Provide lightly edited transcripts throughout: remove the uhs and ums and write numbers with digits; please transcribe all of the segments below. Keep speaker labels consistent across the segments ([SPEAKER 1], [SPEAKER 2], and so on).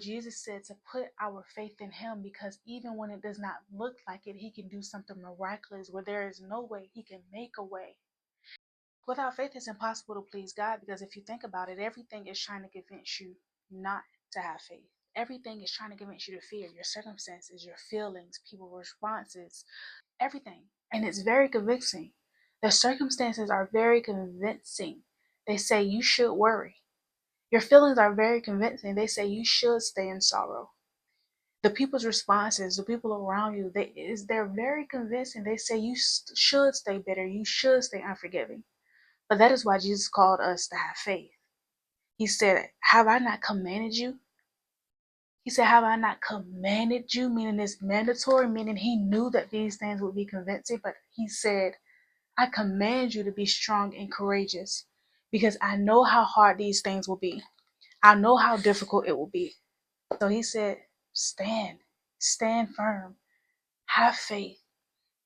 [SPEAKER 1] Jesus said to put our faith in him, because even when it does not look like it, he can do something miraculous. Where there is no way, he can make a way. Without faith, it's impossible to please God, because if you think about it, everything is trying to convince you not to have faith. Everything is trying to convince you to fear your circumstances, your feelings, people's responses, everything. And it's very convincing. The circumstances are very convincing. They say you should worry. Your feelings are very convincing. They say you should stay in sorrow. The people's responses, the people around you, they're very convincing. They say you should stay bitter. You should stay unforgiving. But that is why Jesus called us to have faith. He said, have I not commanded you? He said, have I not commanded you? Meaning it's mandatory, meaning he knew that these things would be convincing, but he said, I command you to be strong and courageous, because I know how hard these things will be. I know how difficult it will be. So he said, stand firm, have faith.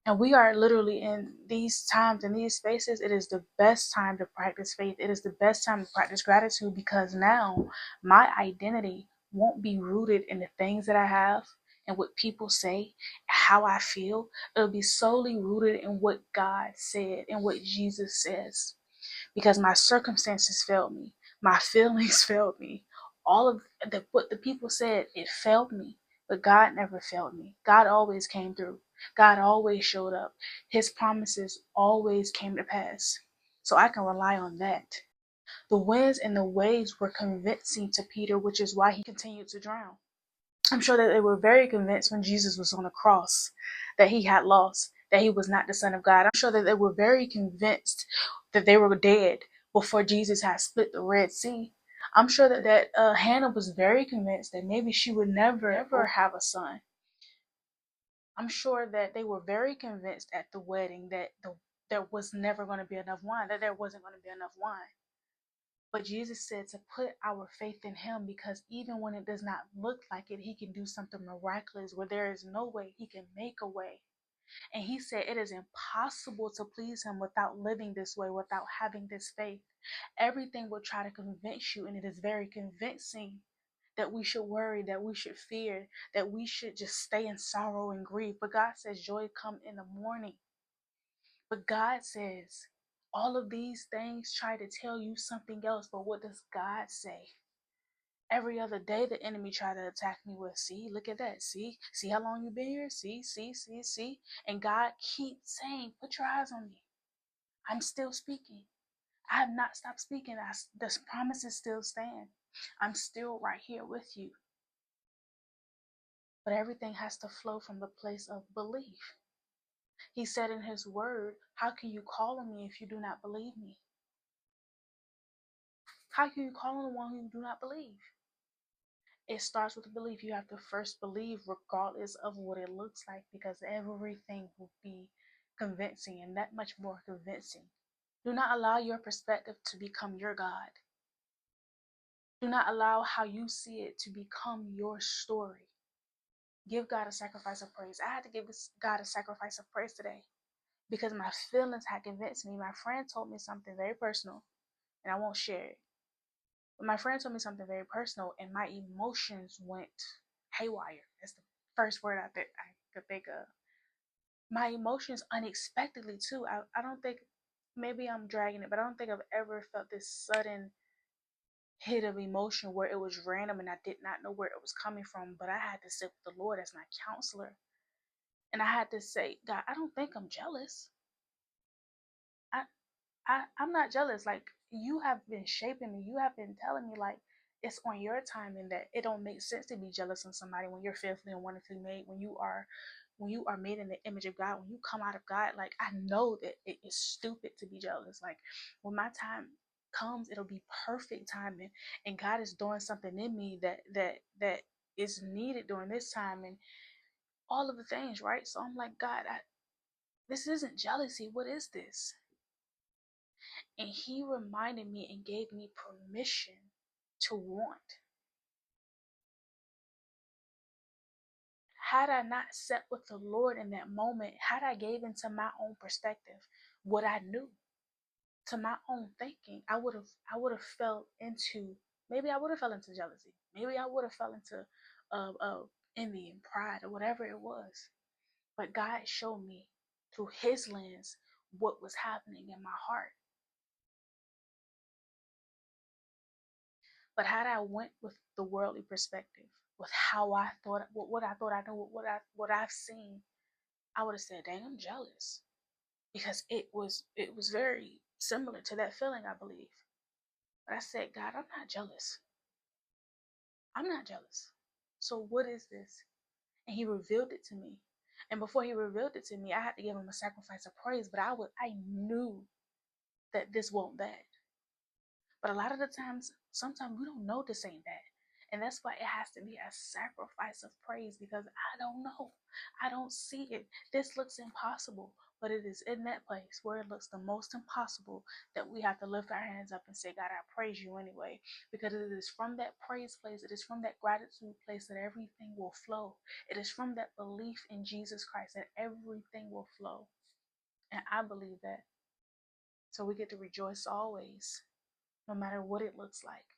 [SPEAKER 1] And we are literally in these times, in these spaces, it is the best time to practice faith. It is the best time to practice gratitude, because now my identity won't be rooted in the things that I have and what people say, how I feel. It'll be solely rooted in what God said and what Jesus says, because my circumstances failed me, my feelings failed me, all of what the people said, it failed me, but God never failed me. God always came through. God always showed up. His promises always came to pass. So I can rely on that. The winds and the waves were convincing to Peter, which is why he continued to drown. I'm sure that they were very convinced when Jesus was on the cross that he had lost, that he was not the Son of God. I'm sure that they were very convinced that they were dead before Jesus had split the Red Sea. I'm sure that Hannah was very convinced that maybe she would never ever have a son. I'm sure that they were very convinced at the wedding that there was never going to be enough wine, that there wasn't going to be enough wine. But Jesus said to put our faith in him, because even when it does not look like it, he can do something miraculous. Where there is no way, he can make a way. And he said it is impossible to please him without living this way, without having this faith. Everything will try to convince you, and it is very convincing, that we should worry, that we should fear, that we should just stay in sorrow and grief. But God says joy come in the morning. But God says all of these things try to tell you something else. But what does God say? Every other day, the enemy try to attack me with, see, look at that. See how long you've been here. See. And God keeps saying, put your eyes on me. I'm still speaking. I have not stopped speaking. The promises still stand. I'm still right here with you. But everything has to flow from the place of belief. He said in his word, how can you call on me if you do not believe me? How can you call on the one who do not believe? It starts with belief. You have to first believe regardless of what it looks like, because everything will be convincing, and that much more convincing. Do not allow your perspective to become your God. Do not allow how you see it to become your story. Give God a sacrifice of praise. I had to give God a sacrifice of praise today, because my feelings had convinced me. My friend told me something very personal, and I won't share it. But my friend told me something very personal, and my emotions went haywire. That's the first word I could think of. My emotions unexpectedly too. I don't think, maybe I'm dragging it, but I don't think I've ever felt this sudden hit of emotion where it was random and I did not know where it was coming from. But I had to sit with the Lord as my counselor, and I had to say, God, I don't think I'm jealous. I I'm not jealous. Like, you have been shaping me. You have been telling me, like, it's on your time, and that it don't make sense to be jealous of somebody when you're fearfully and wonderfully made, when you are made in the image of God, when you come out of God. Like, I know that it is stupid to be jealous. Like, when my time comes, it'll be perfect timing, and God is doing something in me that is needed during this time, and all of the things, right? So I'm like, God, this isn't jealousy. What is this? And he reminded me and gave me permission to want. Had I not sat with the Lord in that moment, had I gave into my own perspective, what I knew, to my own thinking, I would have fell into maybe I would have fell into jealousy. Maybe I would have fell into envy and pride or whatever it was. But God showed me through his lens what was happening in my heart. But had I went with the worldly perspective, with how I thought, what I thought I knew, what I've seen, I would have said, "Dang, I'm jealous," because it was very similar to that feeling, I believe. But I said, "God, I'm not jealous. I'm not jealous. So what is this?" And he revealed it to me. And before he revealed it to me, I had to give him a sacrifice of praise. But I knew that this won't that. But a lot of the times, sometimes we don't know this ain't that. And that's why it has to be a sacrifice of praise, because I don't know. I don't see it. This looks impossible, but it is in that place where it looks the most impossible that we have to lift our hands up and say, "God, I praise you anyway." Because it is from that praise place, it is from that gratitude place that everything will flow. It is from that belief in Jesus Christ that everything will flow. And I believe that. So we get to rejoice always, no matter what it looks like.